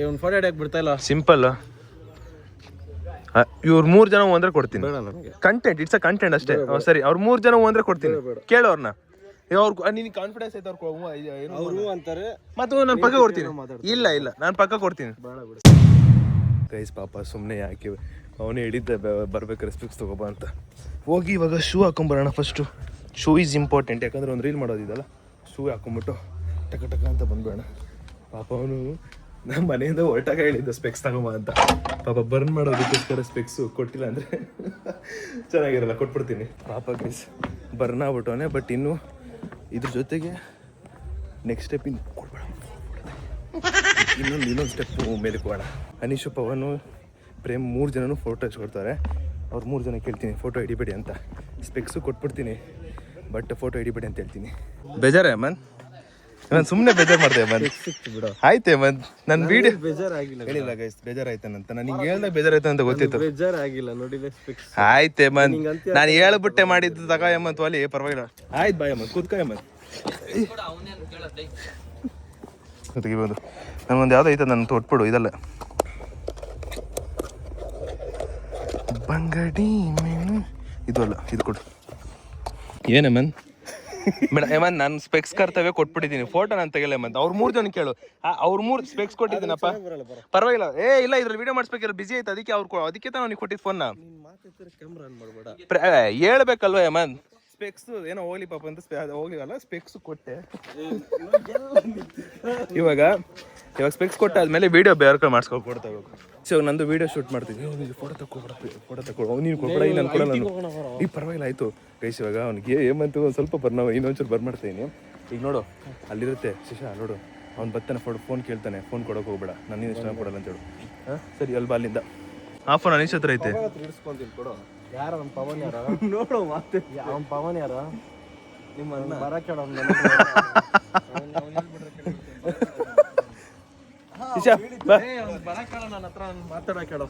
ಒಂದು ಫೋಟೋ ಹಿಡಿಯಕ್ಕೆ ಬಿಡ್ತಾ ಇಲ್ಲ. ಸಿಂಪಲ್. ಇವ್ರು 3 ಜನ ಅಂದ್ರೆ ಕೊಡ್ತೀನಿ. ಕಂಟೆಂಟ್ ಇಟ್ಸ್ ಅ ಕಂಟೆಂಟ್ ಅಷ್ಟೇ. ಸರಿ ಅವ್ರು 3 ಜನ ಅಂದ್ರೆ ಕೊಡ್ತೀನಿ. ಕೇಳು ಅವ್ರನ್ನ. ನಿನ್ ಕಾನ್ಫಿಡೆನ್ಸ್ ಐತೆ ಅವ್ರು ಅಂತಾರೆ ಮತ್ತು ನಾನು ಪಕ್ಕ ಕೊಡ್ತೀನಿ. ಇಲ್ಲ ನಾನು ಪಕ್ಕ ಕೊಡ್ತೀನಿ. ಗೈಸ್ ಪಾಪ ಸುಮ್ಮನೆ ಯಾಕೆ ಅವನೇ ಹಿಡಿದ ಬರ್ಬೇಕು ಸ್ಪೆಕ್ಸ್ ತಗೋಬಾ ಅಂತ. ಹೋಗಿ ಇವಾಗ ಶೂ ಹಾಕೊಂಬರೋಣ. First shoe is important. ಯಾಕಂದ್ರೆ ಒಂದು ರೀಲ್ ಮಾಡೋದಿದಲ್ಲ, ಶೂ ಹಾಕೊಂಬಿಟ್ಟು ಟಕ ಅಂತ ಬಂದ್ಬೇಡ. ಪಾಪ ಅವನು ನಮ್ಮ ಮನೆಯಿಂದ ಹೊರಟಾಗ ಹೇಳಿದ್ದ ಸ್ಪೆಕ್ಸ್ ತಗೊಂಬ ಅಂತ. ಪಾಪ ಬರ್ನ್ ಮಾಡೋದಕ್ಕೋಸ್ಕರ ಸ್ಪೆಕ್ಸು ಕೊಟ್ಟಿಲ್ಲ ಅಂದರೆ ಚೆನ್ನಾಗಿರಲ್ಲ. ಕೊಟ್ಬಿಡ್ತೀನಿ ಪಾಪ ಗೈಸ್. ಬರ್ನ್ ಆಗ್ಬಿಟ್ಟವನೇ. ಬಟ್ ಇನ್ನು ಇದ್ರ ಜೊತೆಗೆ ನೆಕ್ಸ್ಟ್ ಸ್ಟೆಪ್ ಇನ್ನು ಕೊಡ್ಬೇಡ, ಇನ್ನೊಂದು ಸ್ಟೆಪ್ ಮೇಲೆ ಕೊಡ. ಅನೀಶು ಪವನು ಪ್ರೇಮ್ 3 ಜನನು ಫೋಟೋ ಇಸ್ಕೊಡ್ತಾರೆ. ಅವ್ರು 3 ಜನ ಕೇಳ್ತೀನಿ ಫೋಟೋ ಹಿಡಿಬೇಡಿ ಅಂತ. ಸ್ಪೆಕ್ಸು ಕೊಟ್ಬಿಡ್ತೀನಿ ಬಟ್ ಫೋಟೋ ಹಿಡಿಬೇಡಿ ಅಂತ ಹೇಳ್ತೀನಿ. ಬೇಜಾರೇ ಮನ್? ನಾನು ಸುಮ್ಮನೆ ಬೇಜಾರು ಮಾಡಿದೆ ಮನ್. ಆಯ್ತೆ ಮನ್ ನನ್ನ ವೀಡಿಯೋ ಬೇಜಾರಾಗಿಲ್ಲ. ಹೇಳಿಲ್ಲ ಗೈಸ್ ಬೇಜಾರಾಯ್ತಾನಂತ. ನಾನು ಹಿಂಗೆ ಹೇಳ್ದೆ ಬೇಜಾರಾಯ್ತು ಅಂತ ಗೊತ್ತಿತ್ತು. ಬೇಜಾರಾಗಿಲ್ಲ ನೋಡಿಲ್ಲ ಸ್ಪೆಕ್ಸ್. ಆಯ್ತೆ ಮನ್ ನಾನು ಹೇಳ್ಬಿಟ್ಟೆ ಮಾಡಿದ್ದು ತಗ ಎಮ್ಮಂತ ಅಲ್ಲಿ ಪರವಾಗಿಲ್ಲ. ಆಯ್ತು ಬಾಯ್ ಅಮ್ಮ ಕೂತ್ಕ ಎಮ್ಮನ್. ತೆಗಿಬೋದು. ನನಗೊಂದು ಯಾವುದೋ ಐತೆ ನನ್ನ ತೊಟ್ಬಿಡು. ಇದಲ್ಲ ಬಂಗಡಿ ಮೀನು ಇದು ಅಲ್ಲ, ಇದು ಕೊಡು. ಏನೇ ಮನ್ ಮೇಡಮ್ ಹೇಮಂತ್ ನಾನು ಸ್ಪೆಕ್ಸ್ ಕರ್ತವ್ಯ ಕೊಟ್ಬಿಟ್ಟಿದ್ದೀನಿ. ಫೋಟೋ ನಾನು ತೆಗಿಲ್ಲ ಹೇಮಂತ್. ಅವ್ರು 3 ಜನ ಕೇಳು. ಅವ್ರು 3 ಸ್ಪೆಕ್ಸ್ ಕೊಟ್ಟಿದ್ದೀನಪ್ಪ. ಪರವಾಗಿಲ್ಲ. ಇಲ್ಲ ಇದ್ರಲ್ಲಿ ವಿಡಿಯೋ ಮಾಡಿಸ್ಬೇಕಿಲ್ಲ, ಬಿಸಿ ಆಯ್ತು. ಅದಕ್ಕೆ ತಾನು ಅವ್ನಿಗೆ ಕೊಟ್ಟಿದ್ದು ಫೋನ್ನ. ಹೇಳ್ಬೇಕಲ್ವ ಹೇಮಂತ್? ಸ್ಪೆಕ್ಸ್ ಏನೋ ಹೋಗ್ಲಿ ಪಾಪ ಅಂತ ಹೋಗ್ಲಿವಲ್ಲ, ಸ್ಪೆಕ್ಸ್ ಕೊಟ್ಟೆ. ಇವಾಗ ಸ್ಪೆಕ್ಸ್ ಕೊಟ್ಟಾದ್ಮೇಲೆ ವಿಡಿಯೋ ಬೇರೆ ಮಾಡಿಸ್ಕೊಂಡು ಕೊಡ್ತಾ ಹೋಗ್ಬೇಕು. ಸೊ ನಂದು ವಿಡಿಯೋ ಶೂಟ್ ಮಾಡ್ತೀನಿ. ಫೋಟೋ ತಗೊಳ್ಬಿಡ ನೀನು ಕೊಡ್ಬೇಡ, ನಾನು ಕೊಡಲ್ಲ. ಈಗ ಪರವಾಗಿಲ್ಲ ಆಯಿತು ಗೈಸ್. ಇವಾಗ ಅವ್ನಿಗೆ ಏಮಂತು ಒಂದು ಸ್ವಲ್ಪ ಇನ್ನೊಂಚೂರು ಬರ್ಮಾಡ್ತೀನಿ. ಈಗ ನೋಡು ಅಲ್ಲಿರುತ್ತೆ ಶಿಶಾ, ನೋಡು ಅವ್ನು ಬರ್ತಾನೆ. ಫೋನ್ ಕೇಳ್ತಾನೆ, ಫೋನ್ ಕೊಡೋಕೆ ಹೋಗ್ಬೇಡ, ನಾನು ನೀನು ಇಷ್ಟ ಕೊಡಲ್ಲ ಅಂತೇಳು. ಹಾಂ ಸರಿ ಅಲ್ವಾ ಅಲ್ಲಿಂದ ಆ ಫೋನ್ ಅನೀಶ್ ಹತ್ರ ಐತೆ. ಯಾರ ನಮ್ಮ ಪವನ್ ಯಾರ ನೋಡು ಮಾತೆ. ಅವನ ಪವನ್ ಯಾರ ನಿಮ್ಮ ಬರ ಕೇಳ ಶಿಷ್ಯ ಬಾ. ಬರಕೇಳ ನನ್ನ ಹತ್ರ ಮಾತಾಡೋ.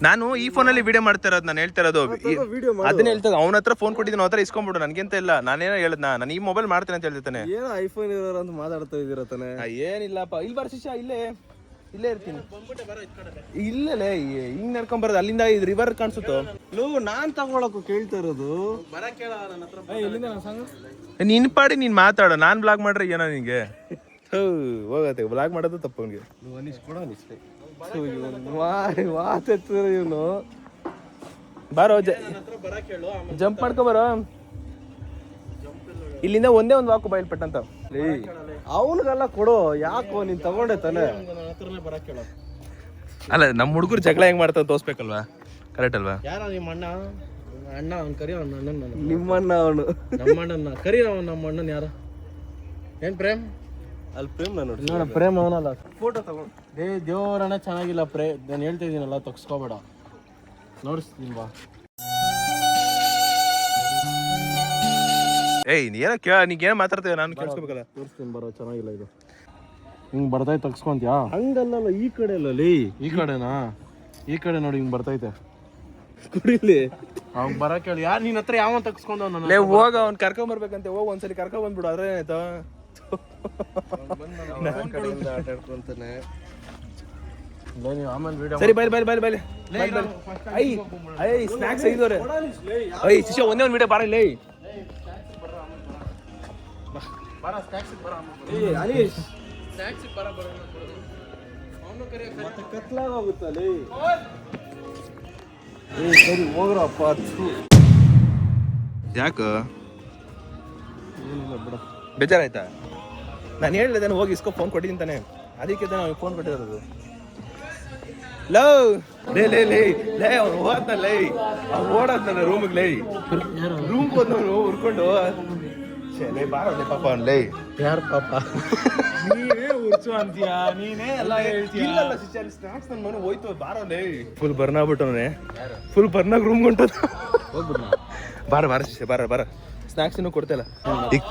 ನಾನು ಈ ಫೋನಲ್ಲಿ ವಿಡಿಯೋ ಮಾಡ್ತಾ ಇರೋದು, ನಾನು ಹೇಳ್ತಾ ಇರೋದು ಅದನ್ನ ಹೇಳ್ತದೆ. ಅವನ ಹತ್ರ ಫೋನ್ ಕೊಟ್ಟಿದ್ದೀನಿ, ಅವನ ಹತ್ರ ಇಸ್ಕೊಂಡ್ಬಿಡು, ನನಗೆಂತ ಇಲ್ಲ. ನಾನೇನೋ ಹೇಳ್ದ, ನಾನು ಈ ಮೊಬೈಲ್ ಮಾಡ್ತೇನೆ ಅಂತ ಹೇಳ್ತಾನೆ. ಏನೋ ಐಫೋನ್ ಇರೋರು ಅಂತ ಮಾತಾಡ್ತಾ ಇದೀರ ತಾನೆ. ಏನಿಲ್ಲಪ್ಪ, ಇಲ್ಲಿ ಬಾರ ಶಿಷ್ಯ, ಇಲ್ಲೇ ಇರ್ತೀನಿ. ಇಲ್ಲೇ ಹಿಂಗ್ ನಡ್ಕೊಂಡ್ ಬರೋದು, ಅಲ್ಲಿಂದ ಇದು ರಿವರ್ ಕಾಣಿಸುತ್ತೋ. ನಾನ್ ತಗೊಳಕು ಕೇಳ್ತಾ ಇರೋದು. ನಿನ್ ಪಾಡಿ ನೀನ್ ಮಾತಾಡೋ, ನಾನ್ ಬ್ಲಾಗ್ ಮಾಡ್ರೆ ಏನೋ ನಿನ್ಗೆ ಹೋಗತ್ತೆ. ಬ್ಲಾಗ್ ಮಾಡೋದು ತಪ್ಪು ಅವ್ನಿಗೆ. ಇವನು ಬಾರೋ, ಜಂಪ್ ಮಾಡ್ಕೊ ಬರೋ. ಇಲ್ಲಿಂದ ಒಂದೇ ಒಂದು ವಾಕು ಬಯಲ್ಪಟ್ಟಂತ. ಅವನಿಗೆಲ್ಲ ಕೊಡು, ಯಾಕೋ ನೀನ್ ತಗೊಂಡೆ ತಾನೆ. ಅಲ್ಲ, ನಮ್ಮ ಹುಡುಗರು ಜಗಳ ಹೆಂಗ್ ಮಾಡ್ತಾವ ತೋರ್ಸ್ಬೇಕಲ್ವಾ, ಕರೆಕ್ಟ್ ಅಲ್ವಾ? ಯಾರ ನಿಮ್ಮ ಅಣ್ಣ? ಅಣ್ಣ ಅವ್ನು ಕರಿ, ಅವ್ನ ಅಣ್ಣನ. ನಿಮ್ಮಣ್ಣ ಅವನು, ನಮ್ಮ ಅಣ್ಣನ ಕರಿ. ನಮ್ಮ ಅಣ್ಣನ ಯಾರು? ಏನ್ ಪ್ರೇಮ್? ಅಲ್ಲಿ ಪ್ರೇಮ್ ನೋಡ, ಪ್ರೇಮ್ ಅವನಲ್ಲ. ಫೋಟೋ ತಗೊಂಡು ದೇವರಣ್ಣ ಚೆನ್ನಾಗಿಲ್ಲ. ನಾನು ಹೇಳ್ತಾ ಇದೀನಲ್ಲ, ತಗ್ಸ್ಕೋಬೇಡ, ನೋಡಿಸ್ತೀನಿ ಬಾ. ಏಯ್ ನೀನೋ ನೀಗೇನೋ ಮಾತಾಡ್ತೇವೆ, ನಾನು ಕೇಳಿಸ್ಕೋಬೇಕಲ್ಲ. ತೋರಿಸ್ತೀನಿ ಬರೋ, ಚೆನ್ನಾಗಿಲ್ಲ ಇದು. ಹಿಂಗ್ ಬರ್ತಾಯ್ತು, ತಗ್ಸ್ಕೊಂತ್ಯಾ? ಹಂಗಲ್ಲ, ಈ ಕಡೆ ಅಲ್ಲ ಲೇ. ಈ ಕಡೆನಾ? ಈ ಕಡೆ ನೋಡಿ, ಹಿಂಗ್ ಬರ್ತೈತೆ. ಕುಡಿಲಿ ಅವ್ನ್ ಬರಕ್ ಹೇಳಿ. ಯಾರು ನಿನ್ನ ಹತ್ರ ಯಾವ ತಗ್ಸ್ಕೊಂಡ್? ಲೇ ಹೋಗ, ಅವ್ನ್ ಕರ್ಕೊಂಡ್ ಬರ್ಬೇಕಂತೆ. ಹೋಗ್ ಒಂದ್ಸಲಿ ಕರ್ಕೊಂಡ್ ಬಂದ್ಬಿಡು, ಅದ್ರೆ ಏನಾಯ್ತು. ಆಟಾಡ್ಕೊಂತಾನೆ. ಆಮೇಲೆ ವಿಡಿಯೋ ಸರಿ, ಬೈಲ್ ಐ ಸ್ನಾಕ್ಸ್ ಐದೋರೆ. ಐ ಶಿಷ್ಯ, ಒಂದೇ ಒಂದು ವಿಡಿಯೋ ಬಾರ ಇಲ್ಲಿ. ಕತ್ಲಾಗೋಗುತ್ತಲ್ಲಿ. ಸರಿ ಹೋಗ್ರಪ್ಪ. ಯಾಕ ಬೇಜಾರಾಯ್ತಾ? ನಾನು ಹೇಳಿದೆ ಹೋಗಿ ಇಸ್ಕೊ, ಫೋನ್ ಕೊಟ್ಟಿದ್ದೀನಿ ತಾನೆ, ಅದಕ್ಕೆ ನಾವು ಫೋನ್ ಕೊಟ್ಟಿರೋದು. ಲೇ ಅವ್ನು ಹೋದ್ನಲ್ಲ, ಅವ್ನು ಓಡಾದ್ನಲ್ಲ ರೂಮಿಗೆ. ರೂಮ್ ಹೋದ್ನವನು ಉರ್ಕೊಂಡು. ಬಾರ ಪಾಪ ಅವ್ನು. ಲೈ ಯಾರು ಪಾಪ? ನೀವೇ ಉರ್ಸು ಅಂತೀಯಾ, ನೀನೇ ಎಲ್ಲ ಹೇಳ್ತೀಯ. ಸ್ನಾಕ್ಸ್ ನನ್ನ ಮನೆ ಹೋಯ್ತು. ಬಾರ ಫುಲ್ ಬರ್ನ್ ಆಗ್ಬಿಟ್ಟವನೇ, ಫುಲ್ ಬರ್ನಾಗ ರೂಮ್ ಹೊಂಟದ. ಬಾರ ಶಿಷ್ಯ, ಬಾರ ಸ್ನಾಕ್ಸ್ ಇನ್ನೂ ಕೊಡ್ತಲ್ಲ. ಈಗ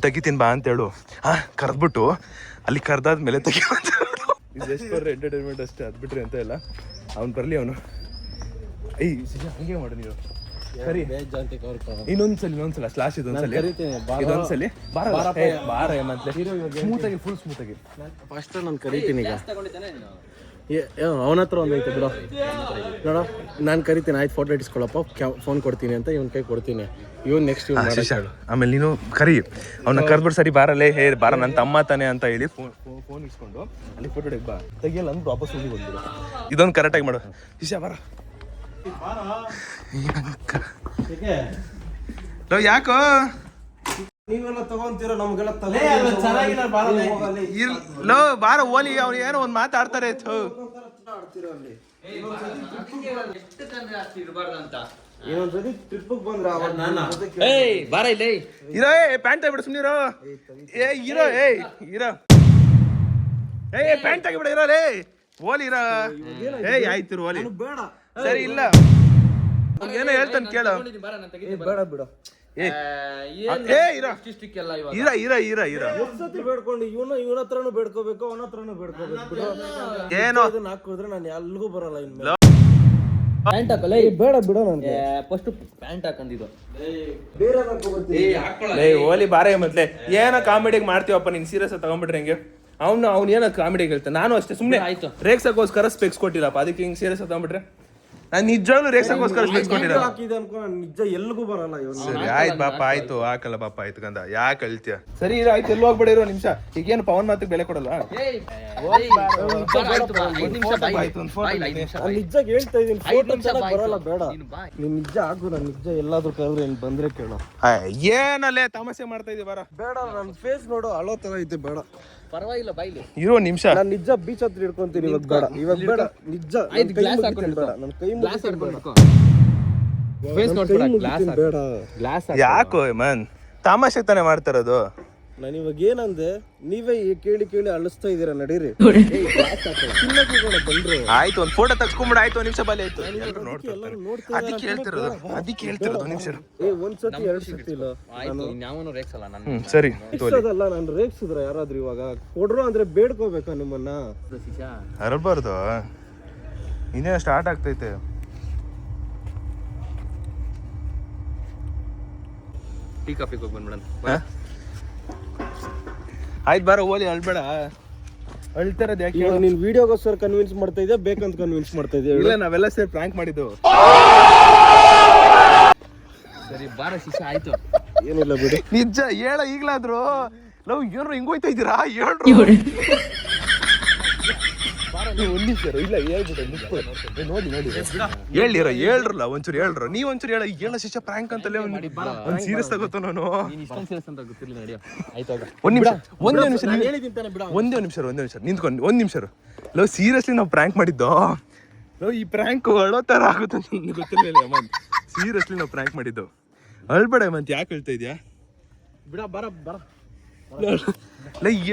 ತೆಗಿತೀನಿ ಬಾ ಅಂತ ಹೇಳು. ಕರ್ದ್ಬಿಟ್ಟು ಅಲ್ಲಿ ಕರ್ದಾದ್ಮೇಲೆ ತೆಗಿ. ಇದು ಜಸ್ಟ್ ಫಾರ್ ಎಂಟರ್ಟೈನ್ಮೆಂಟ್ ಅಷ್ಟೇ, ಅದು ಬಿಟ್ರಿ ಅಂತ ಇಲ್ಲ. ಅವ್ನು ಬರಲಿ, ಅವನು. ಐ ಶಿಷ್ಯ, ಹಂಗೆ ಮಾಡು ನೀವು. ಸರಿ, ಇನ್ನೊಂದ್ಸಲ ಸ್ಲಾಶ್ ಇದೊಂದ್ಸಲಿ ಬಾರ ಮತ್ತೆ ಸ್ಮೂತಾಗಿ, ಫುಲ್ ಸ್ಮೂತಾಗಿ. ಫಸ್ಟ್ ನಾನು ಕರಿತೀನಿ. ಈಗ ಅವನ ಹತ್ರ ಒಂದೈತೆ ಬಿಡೋ, ನೋಡ. ನಾನು ಕರಿತೀನಿ, ಆಯ್ತು ಫೋಟೋ ಇಟ್ಸ್ಕೊಳಪ್ಪ, ಫೋನ್ ಕೊಡ್ತೀನಿ ಅಂತ ಇವನ್ ಕೈ ಕೊಡ್ತೀನಿ. ಇವನ್ ನೆಕ್ಸ್ಟ್ ಆಮೇಲೆ ನೀನು ಕರಿ ಅವನ್ನ ಕರ್ದ್ಬಿಟ್ಟು, ಸರಿ ಬಾರಲ್ಲೇ, ಬಾರ ನನ್ನ ತಮ್ಮ ತಾನೆ ಅಂತ ಹೇಳಿ ಫೋನ್ ಇಸ್ಕೊಂಡು ಅಲ್ಲಿ ಫೋಟೋ ಬಾ ತೆಗಿಯಲ್ಲ ಅಂದ್ರೆ ವಾಪಸ್ ಹೋಗಿ ಬಂದ್ಬಿಡು. ಇದೊಂದು ಕರೆಕ್ಟಾಗಿ ಮಾಡು ಶಿಷ್ಯ. ಬಾರ ಯಾಕೋ ನೀವೆಲ್ಲ ತಗೊಂತೀರ, ನಮ್ಗೆಲ್ಲ ಲೋ ಬಾರ ಓಲಿ. ಅವ್ನು ಏನೋ ಒಂದು ಮಾತಾಡ್ತಾರೆ. ಇನ್ನೊಂದ್ಸತಿ ಟ್ರಿಪ್ಪಿಗೆ ಬಂದ್ರ ಬಾರ ಇಲ್ಲಿ ಇರೋ. ಪ್ಯಾಂಟ್ ತೆಗಿಬಿಡು, ಸುಮ್ಮನಿರೋ. ಇರೋ ಪ್ಯಾಂಟ್ ತೆಗಿಬಿಡ, ಇರೋ ಲೇ ಓಲಿ ಇರೋ. ಆಯ್ತು ಓಲಿ, ಬೇಡ. ಸರಿ ಇಲ್ಲ, ಏನೋ ಹೇಳ್ತಾನೆ ಕೇಳು. ಬೇಡ ಬಿಡು. ಬೇಡ್ಕೊಂಡು ಇವನ ಹತ್ರನು ಬೇಡ್ಕೋಬೇಕು, ಅವನ ಹತ್ರನು ಬೇಡ್ಕೋಬೇಕು. ಏನೋ ಹಾಕಿದ್ರೆ ನಾನು ಎಲ್ಗೂ ಬರಲ್ಲ ಇನ್ಮೇಲೆ. ಪ್ಯಾಂಟ್ ಹಾಕಲ್ಲ, ಬೇಡ ಬಿಡೋ. ನನ್ಗೆ ಫಸ್ಟ್ ಪ್ಯಾಂಟ್ ಹಾಕೊಂಡಿದ್ದು ಬೇರೆ ಓಲಿ ಬಾರೇ. ಮೊದ್ಲೆ ಏನೋ ಕಾಮಿಡಿಗೆ ಮಾಡ್ತೀವಪ್ಪ, ನೀನ್ ಸೀರಿಯಸ್ ತಗೊಂಡ್ಬಿಟ್ರೆ ಹೆಂಗೆ? ಅವ್ನು ಏನೋ ಕಾಮಿಡಿಗೆ ಹೇಳ್ತಾನೆ, ನಾನು ಅಷ್ಟೇ ಸುಮ್ಮನೆ ರೇಕ್ಸಕ್ಕೋಸ್ಕರ ಸ್ಪೆಕ್ಸ್ ಕೊಟ್ಟಿಲ್ಲಪ್ಪ, ಅದಕ್ಕೆ ಹಿಂಗೆ ಸೀರಿಯಸ್ ತಗೊಂಡ್ಬಿಟ್ರೆ. ನಾನು ನಿಜವಾಗ್ಲೂ ರೇಕ್ಸಕ್ಕೋಸ್ಕರ ಸ್ಪೆಕ್ಸ್ ಕೊಟ್ಟಿಲ್ಲ. ನಿಜ ಎಲ್ಗೂ ಬರಲ್ಲ. ಸರಿ ಆಯ್ತು ಬಾಪ, ಆಯ್ತು ಹಾಕಲ್ಲ ಬಾಪ, ಆಯ್ತು ಗಂಧ, ಯಾಕೆ ಹೇಳ್ತೀಯ? ಸರಿ ಆಯ್ತು, ಎಲ್ಲೂ ಹೋಗ್ಬೇಡ, ಇರೋ ನಿಮಿಷ. ಈಗೇನು ಪವನ್ ಮಾತಿಗೆ ಬೆಲೆ ಕೊಡಲ್ಲ. ನಿಜ ಹೇಳ್ತಾ ಇದೀನಿ, ಬರಲ್ಲ. ಬೇಡ, ನೀನ್ ನಿಜ ಆಗು. ನಾನು ನಿಜ ಎಲ್ಲಾದ್ರೂ ಕರೆದ್ರೆ ಏನ್ ಬಂದ್ರೆ ಕೇಳು. ಏನಲ್ಲೇ ತಮಾಷೆ ಮಾಡ್ತಾ ಇದೀವಿ. ಬಾರ ಬೇಡ, ನನ್ನ ಫೇಸ್ ನೋಡು, ಅಳೋ ತರ ಐತೆ. ಬೇಡ, ಪರವಾಗಿಲ್ಲ ಬೈಲಿ. ಇರೋ ನಿಮಿಷ. ನಾನು ನಿಜ ಬೀಚ್ ಹತ್ರ ಇಟ್ಕೊಂತೀನಿ. ಇವಾಗ ಬೇಡ, ಇವಾಗ ಬೇಡ. ನಿಜ ಬೇಡ, ನನ್ನ ಕೈ ಯಾಕೋ ಮನ್ ತಮಾಷೆ ತಾನೇ ಮಾಡ್ತಾರದು. ನಾನು ಇವಾಗ ಏನಂದೆ ನೀವೇ ಕೇಳಿ ಕೇಳಿ ಅಳಿಸ್ತಾ ಇದೀರಾ ನಡೀರಿ ಬಂದ್ರು ಆಯ್ತು ಒಂದು ಫೋಟೋ ತಗ್ಸ್ಕೊಂಬಿಡ ಆಯ್ತು ಒಂದ್ ನಿಮಿಷ ಬಲಿ ಆಯ್ತು ಅದಕ್ಕೆ ಹೇಳ್ತಿರೋದು ನಿಮಿಷ ಒಂದ್ಸತಿ ಎರಡ್ ಸತಿ ಇಲ್ಲ ಇನ್ಯಾವನು ರೇಕ್ಸಲ್ಲ ನಾನು ಸರಿ ಅದಲ್ಲ ನಾನು ರೇಗ್ಸಿದ್ರ ಯಾರಾದ್ರೂ ಇವಾಗ ಕೊಡ್ರು ಅಂದ್ರೆ ಬೇಡ್ಕೋಬೇಕಾ ನಿಮ್ಮನ್ನ ಹರಬಾರ್ದು ಇನ್ನೇ ಸ್ಟಾರ್ಟ್ ಆಗ್ತೈತೆ ಟೀ ಕಾಫಿಗೆ ಹೋಗಿ ಬಂದ್ಬಿಡೋಣ ಆಯ್ತು ಬಾರ ಓಲಿ ಅಳ್ಬೇಡ ಅಳ್ತಾರದು ಯಾಕೆ ಇವಾಗ ನೀನ್ ವಿಡಿಯೋಗೋಸ್ಕರ ಕನ್ವಿನ್ಸ್ ಮಾಡ್ತಾ ಇದೆಯಾ ಬೇಕಂತ ಕನ್ವಿನ್ಸ್ ಮಾಡ್ತಾ ಇದೆಯಾ ಇಲ್ಲ ನಾವೆಲ್ಲ ಸೇರಿ ಪ್ರ್ಯಾಂಕ್ ಮಾಡಿದ್ದು ಸರಿ ಬಾರ ಶಿಷ್ಯ ಆಯ್ತು ಏನಿಲ್ಲ ಬಿಡಿ ನಿಜ ಹೇಳ ಈಗ್ಲಾದ್ರು ನಾವು ಏನ್ರು ಹಿಂಗೋಯ್ತಾ ಇದ್ದೀರಾ ಹೇಳ್ರು ಒಂದ್ ನಿಮಿಷ ಇಲ್ಲ ಹೇಳ್ಬಿಟ್ಟು ನೋಡಿ ನೋಡಿ ಹೇಳಿರ ಹೇಳ್ರಲ್ಲ ಒಂಚೂರು ಹೇಳ್ರು ನೀವ್ ಒಂಚೂರು ಹೇಳ ಶಿಷ್ಯ ಪ್ರ್ಯಾಂಕ್ ಅಂತಲೇ ಒಂದ್ ಸೀರಿಯಸ್ ತಗೋತ ನಾನು ಒಂದೇ ನಿಮಿಷ ನಿಂತ್ಕೊಂಡು ಒಂದ್ ನಿಮಿಷ ಲವ್ ಸೀರಿಯಸ್ಲಿ ನಾವು ಪ್ರ್ಯಾಂಕ್ ಮಾಡಿದ್ದು ಲವ್ ಈ ಪ್ರ್ಯಾಂಕ್ ಅಳೋ ತರ ಆಗುತ್ತೆ ನಿಮ್ಗೆ ಗೊತ್ತಿರ್ಲಿಲ್ಲ ಹೇಮಂತ್ ಸೀರಿಯಸ್ಲಿ ನಾವು ಪ್ರ್ಯಾಂಕ್ ಮಾಡಿದ್ದು ಅಳ್ಬೇಡ ಹೇಮಂತ್ ಯಾಕೆ ಹೇಳ್ತಾ ಇದ್ಯಾ ಬಿಡ ಬರ ಬರ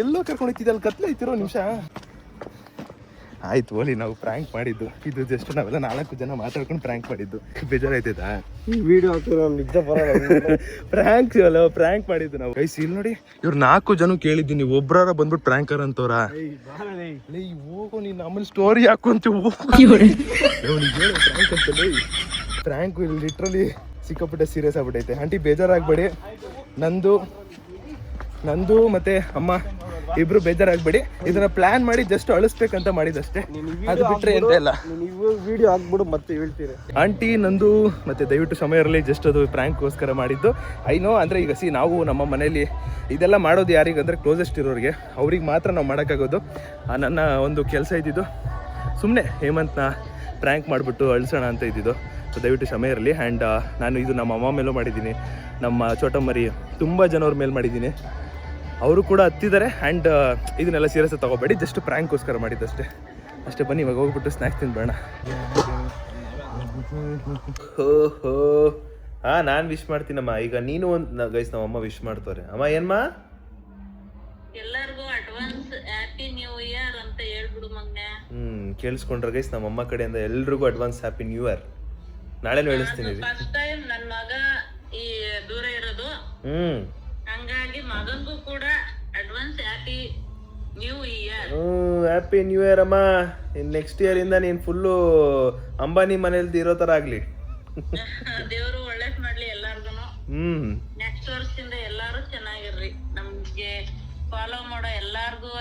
ಎಲ್ಲೋ ಕರ್ಕೊಂಡು ಹೋಗ್ತಿದ್ದೆ ಅಲ್ಲಿ ಕತ್ಲೆ ಐತಿರೋ ನಿಮಿಷ ಆಯ್ತು ಓಲಿ ನಾವು ಪ್ರ್ಯಾಂಕ್ ಮಾಡಿದ್ದು ಇದು ಜಸ್ಟ್ ನಾವೆಲ್ಲ 4 ಜನ ಮಾತಾಡ್ಕೊಂಡು ಪ್ರ್ಯಾಂಕ್ ಮಾಡಿದ್ದು ಬೇಜಾರಾಯ್ತೈತಾ ಈ ವಿಡಿಯೋ ಹಾಕಿರೋ ನಿಜ ಬರಲ್ಲ ಪ್ರ್ಯಾಂಕ್ ಅಲ್ಲ ಪ್ರ್ಯಾಂಕ್ ಮಾಡಿದ್ದು ನಾವು ಕೈ ಸೀಲ್ ನೋಡಿ ಇವ್ರು 4 ಜನ ಕೇಳಿದ್ದೀನಿ ನೀವು ಒಬ್ರಾರ ಬಂದ್ಬಿಟ್ಟು ಪ್ರ್ಯಾಂಕರ್ ಅಂತವ್ರ ಹೋಗೋ ನೀನು ಆಮೇಲೆ ಸ್ಟೋರಿ ಹಾಕುವಂತ ಪ್ರ್ಯಾಂಕ್ ಅಂತಲೇ ಪ್ರ್ಯಾಂಕ್ ಲಿಟ್ರಲಿ ಸಿಕ್ಕಾಪಟ್ಟೆ ಸೀರಿಯಸ್ ಆಗ್ಬಿಟ್ಟೈತೆ ಆಂಟಿ ಬೇಜಾರಾಗ್ಬೇಡಿ ನಂದು ಮತ್ತೆ ಅಮ್ಮ ಇಬ್ರು ಬೇಜಾರಾಗ್ಬೇಡಿ ಇದನ್ನ ಪ್ಲಾನ್ ಮಾಡಿ ಜಸ್ಟ್ ಅಳಿಸ್ಬೇಕಂತ ಮಾಡಿದಷ್ಟೇ ಅದು ಬಿಟ್ರೆ ಎಂತ ಇಲ್ಲ ವಿಡಿಯೋ ಹಾಕ್ಬಿಡು ಮತ್ತೆ ಹೇಳ್ತೀರಿ ಆಂಟಿ ನಂದು ಮತ್ತೆ ದಯವಿಟ್ಟು ಸಮಯ ಇರಲಿ ಜಸ್ಟ್ ಅದು ಪ್ರ್ಯಾಂಕ್ಗೋಸ್ಕರ ಮಾಡಿದ್ದು ಐನೋ ಅಂದರೆ ಈಗ ನಾವು ನಮ್ಮ ಮನೇಲಿ ಇದೆಲ್ಲ ಮಾಡೋದು ಯಾರಿಗಂದ್ರೆ ಕ್ಲೋಸೆಸ್ಟ್ ಇರೋರಿಗೆ ಅವ್ರಿಗೆ ಮಾತ್ರ ನಾವು ಮಾಡೋಕ್ಕಾಗೋದು ನನ್ನ ಒಂದು ಕೆಲಸ ಇದ್ದಿದ್ದು ಸುಮ್ಮನೆ ಹೇಮಂತ್ನ ಪ್ರ್ಯಾಂಕ್ ಮಾಡಿಬಿಟ್ಟು ಅಳಿಸೋಣ ಅಂತ ಇದ್ದಿದ್ದು ಸೊ ದಯವಿಟ್ಟು ಸಮಯ ಇರಲಿ ಆ್ಯಂಡ್ ನಾನು ಇದು ನಮ್ಮ ಅಮ್ಮ ಮೇಲೂ ಮಾಡಿದ್ದೀನಿ ನಮ್ಮ ಚೋಟಮ್ಮರಿ ತುಂಬ ಜನವ್ರ ಮೇಲೆ ಮಾಡಿದ್ದೀನಿ ಅವರು ಕೂಡ ಹತ್ತಿದ್ದಾರೆ ಆ್ಯಂಡ್ ಇದನ್ನೆಲ್ಲ ಸೀರಿಯಸ್ ತಗೋಬೇಡಿ ಜಸ್ಟ್ ಪ್ರ್ಯಾಂಕ್ಗೋಸ್ಕರ ಮಾಡಿದ್ದಷ್ಟೇ ಅಷ್ಟೇ ಬನ್ನಿ ಇವಾಗ ಹೋಗ್ಬಿಟ್ಟು ಸ್ನ್ಯಾಕ್ಸ್ ತಿನ್ಬೇಡ ಹೋ ನಾನು ವಿಶ್ ಮಾಡ್ತೀನಮ್ಮ ಈಗ ನೀನು ಒಂದು ಗೈಸ್ ನಮ್ಮ ಅಮ್ಮ ವಿಶ್ ಮಾಡ್ತಾರೆ ಅಮ್ಮ ಏನ್ಮಾ ಎಲ್ಲರಿಗೂ ಅಡ್ವಾನ್ಸ್ ಹ್ಯಾಪಿ ನ್ಯೂ ಇಯರ್ ಅಂತ ಹೇಳ್ಬಿಡು ಮಗ್ನೆ ಕೇಳಿಸ್ಕೊಂಡ್ರೆ ಗೈಸ್ ನಮ್ಮ ಅಮ್ಮ ಕಡೆಯಿಂದ ಎಲ್ರಿಗೂ ಅಡ್ವಾನ್ಸ್ ಹ್ಯಾಪಿ ನ್ಯೂ ಇಯರ್ ನಾಳೆನೂ ಹೇಳಿಸ್ತೀನಿ ಫಸ್ಟ್ ಟೈಮ್ ನನ್ನ ಮಗ ಈ ದೂರ ಇರೋದು ಹಂಗಾಗಿ ಮಗನ್ಗೂ ಕೂಡ advance happy new year happy new year ಅಮ್ಮ ನೆಕ್ಸ್ಟ್ ಇಯರ್ ಇಂದ ನೀನು ಫುಲ್ಲು ಅಂಬಾನಿ ಮನೇಲಿ ಇರೋ ಥರ ಆಗಲಿ ದೇವರು ಒಳ್ಳೇದ್ ಮಾಡ್ಲಿ ಎಲ್ಲಾರ್ಗು ನೆಕ್ಸ್ಟ್ ವರ್ಷದಿಂದ ಎಲ್ಲಾರು ಚೆನ್ನಾಗಿರ್ರಿ ನಮ್ಗೆ ಫಾಲೋ ಮಾಡೋ ಎಲ್ಲಾರ್ಗು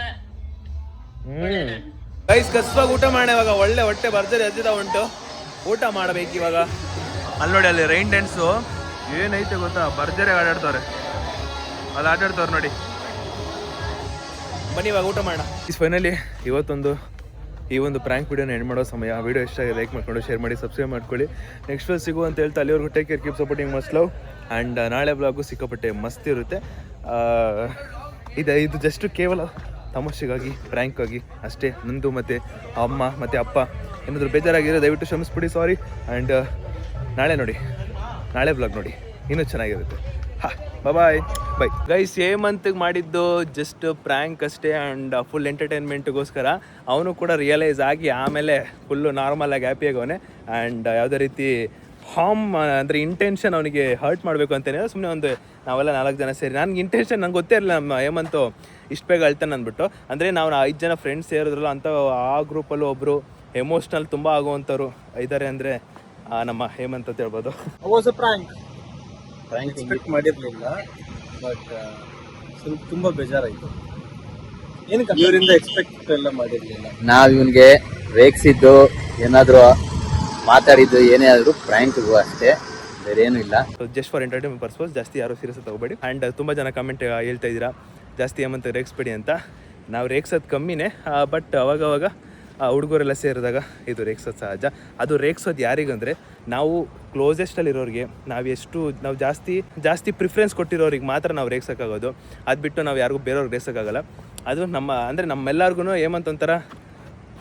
ಗೈಸ್ ಕಸ್ವಾಗಿ ಊಟ ಮಾಡಿ ಇವಾಗ ಒಳ್ಳೆ ಹೊಟ್ಟೆ ಭರ್ಜರಿ ಹತ್ತಿದ ಉಂಟು ಊಟ ಮಾಡಬೇಕು ಇವಾಗ ಅಲ್ಲಿ ನೋಡಿ ಅಲ್ಲಿ ರೈನ್ ಡ್ಯಾನ್ಸು ಏನೈತೆ ಗೊತ್ತಾ ಭರ್ಜರಿ ಆಟಾಡ್ತವ್ರೆ ಅಲ್ಲಿ ಆಟಾಡ್ತವ್ರೆ ನೋಡಿ ಬನ್ನಿ ಇವಾಗ ಊಟ ಮಾಡೋಣ ಇಸ್ ಫೈನಲಿ ಇವತ್ತೊಂದು ಈ ಒಂದು ಪ್ರ್ಯಾಂಕ್ ವಿಡಿಯೋನ ಎಂಡ್ ಮಾಡೋ ಸಮಯ ವಿಡಿಯೋ ಇಷ್ಟ ಲೈಕ್ ಮಾಡ್ಕೊಂಡು ಶೇರ್ ಮಾಡಿ ಸಬ್ಸ್ಕ್ರೈಬ್ ಮಾಡ್ಕೊಳ್ಳಿ ನೆಕ್ಸ್ಟ್ ವೀಕ್ ಸಿಗು ಅಂತ ಹೇಳ್ತಾ ಅಲ್ಲಿವರೆಗೂ take care keep supporting must love and ನಾಳೆ ಬ್ಲಾಗು ಸಿಕ್ಕಾಪಟ್ಟೆ ಮಸ್ತ್ ಇರುತ್ತೆ ಇದು ಜಸ್ಟ್ ಕೇವಲ ತಮಾಷೆಗಾಗಿ ಪ್ರ್ಯಾಂಕಾಗಿ ಅಷ್ಟೇ ನಂದು ಮತ್ತು ಅಮ್ಮ ಮತ್ತು ಅಪ್ಪ ಏನಾದರೂ ಬೇಜಾರಾಗಿರೋ ದಯವಿಟ್ಟು ಕ್ಷಮಿಸ್ಬಿಡಿ ಸಾರಿ ಆ್ಯಂಡ್ ನಾಳೆ ಬ್ಲಾಗ್ ನೋಡಿ ಇನ್ನೂ ಚೆನ್ನಾಗಿರುತ್ತೆ ಬಾಯ್ ಗೈಸ್ ಹೇಮಂತ್ಗೆ ಮಾಡಿದ್ದು ಜಸ್ಟ್ ಪ್ರ್ಯಾಂಕ್ ಅಷ್ಟೇ ಆ್ಯಂಡ್ ಫುಲ್ ಎಂಟರ್ಟೈನ್ಮೆಂಟ್ಗೋಸ್ಕರ ಅವನು ಕೂಡ ರಿಯಲೈಸ್ ಆಗಿ ಆಮೇಲೆ ಫುಲ್ಲು ನಾರ್ಮಲಾಗಿ ಹ್ಯಾಪಿಯಾಗವನೆ ಆ್ಯಂಡ್ ಯಾವುದೇ ರೀತಿ ಹಾರ್ಮ್ ಅಂದರೆ ಇಂಟೆನ್ಷನ್ ಅವನಿಗೆ ಹರ್ಟ್ ಮಾಡಬೇಕು ಅಂತೇನಿಲ್ಲ ಸುಮ್ಮನೆ ಒಂದು ನಾವೆಲ್ಲ 4 ಜನ ಸೇರಿ ನನಗೆ ಇಂಟೆನ್ಷನ್ ನಂಗೆ ಗೊತ್ತೇ ಇರಲಿಲ್ಲ ನಮ್ಮ ಹೇಮಂತು ಇಷ್ಟು ಬೇಗ ಅಳ್ತಾನೆ ಅಂದ್ಬಿಟ್ಟು ಅಂದರೆ ನಾವು 5 ಜನ ಫ್ರೆಂಡ್ಸ್ ಸೇರಿದ್ರಲ್ಲ ಅಂತ ಆ ಗ್ರೂಪಲ್ಲೂ ಒಬ್ಬರು ಎಮೋಷ್ನಲ್ ತುಂಬ ಆಗುವಂಥವ್ರು ಇದ್ದಾರೆ ಅಂದರೆ ನಮ್ಮ ಹೇಮಂತ್ ಅಂತ ಹೇಳ್ಬೋದು ಪ್ರ್ಯಾಂಕ್ ಎಕ್ಸ್ಪೆಕ್ಟ್ ಮಾಡಿರಲಿಲ್ಲ ಬಟ್ ಸ್ವಲ್ಪ ತುಂಬ ಬೇಜಾರಾಯಿತು ಏನಕ್ಕೆ ಅವರಿಂದ ಎಕ್ಸ್ಪೆಕ್ಟ್ ಎಲ್ಲ ಮಾಡಿರಲಿಲ್ಲ ನಾವ್ ಇವನ್ಗೆ ರೇಗ್ಸಿದ್ದು ಏನಾದ್ರು ಮಾತಾಡಿದ್ದು ಏನೇ ಆದ್ರೂ ಪ್ರ್ಯಾಂಕ್ಗೂ ಅಷ್ಟೇ ಬೇರೆ ಏನೂ ಇಲ್ಲ ಜಸ್ಟ್ ಫಾರ್ ಎಂಟರ್ಟೈನ್ಮೆಂಟ್ ಪರ್ಪಸ್ ಜಾಸ್ತಿ ಯಾರು ಸೀರಿಯಸ್ ತಗೋಬೇಡಿ ಆ್ಯಂಡ್ ತುಂಬ ಜನ ಕಮೆಂಟ್ ಹೇಳ್ತಾ ಇದ್ದೀರಾ ಜಾಸ್ತಿ ಹೇಮಂತ್ ರೇಗ್ಸ್ಬೇಡಿ ಅಂತ ನಾವು ರೇಗ್ಸೋದು ಕಮ್ಮಿನೇ ಬಟ್ ಅವಾಗವಾಗ ಹುಡುಗರೆಲ್ಲ ಸೇರಿದಾಗ ಇದು ರೇಗ್ಸೋದು ಸಹಜ ಅದು ರೇಗ್ಸೋದು ಯಾರಿಗಂದರೆ ನಾವು ಕ್ಲೋಸೆಸ್ಟಲ್ಲಿರೋರಿಗೆ ನಾವು ಜಾಸ್ತಿ ಪ್ರಿಫರೆನ್ಸ್ ಕೊಟ್ಟಿರೋರಿಗೆ ಮಾತ್ರ ನಾವು ರೇಗ್ಸೋಕ್ಕಾಗೋದು ಅದು ಬಿಟ್ಟು ನಾವು ಯಾರಿಗೂ ಬೇರೆಯವ್ರಿಗೆ ರೇಗ್ಸೋಕ್ಕಾಗಲ್ಲ ಅದು ನಮ್ಮೆಲ್ಲರಿಗೂ ಹೇಮಂತ್ ಒಂಥರ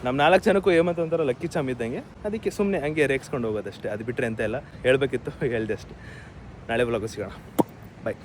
ನಮ್ಮ 4 ಜನಕ್ಕೂ ಹೇಮಂತ್ ಒಂಥರ ಲಕ್ಕಿ ಚಾಮ್ ಇದ್ದಂಗೆ ಅದಕ್ಕೆ ಸುಮ್ಮನೆ ಹಂಗೆ ರೇಗ್ಸ್ಕೊಂಡು ಹೋಗೋದಷ್ಟೇ ಅದು ಬಿಟ್ಟರೆ ಅಂತ ಎಲ್ಲ ಹೇಳಬೇಕಿತ್ತು ಹೇಳ್ದೆ ಅಷ್ಟೇ ನಾಳೆ ಬ್ಲಾಗು ಸಿಗೋಣ ಬಾಯ್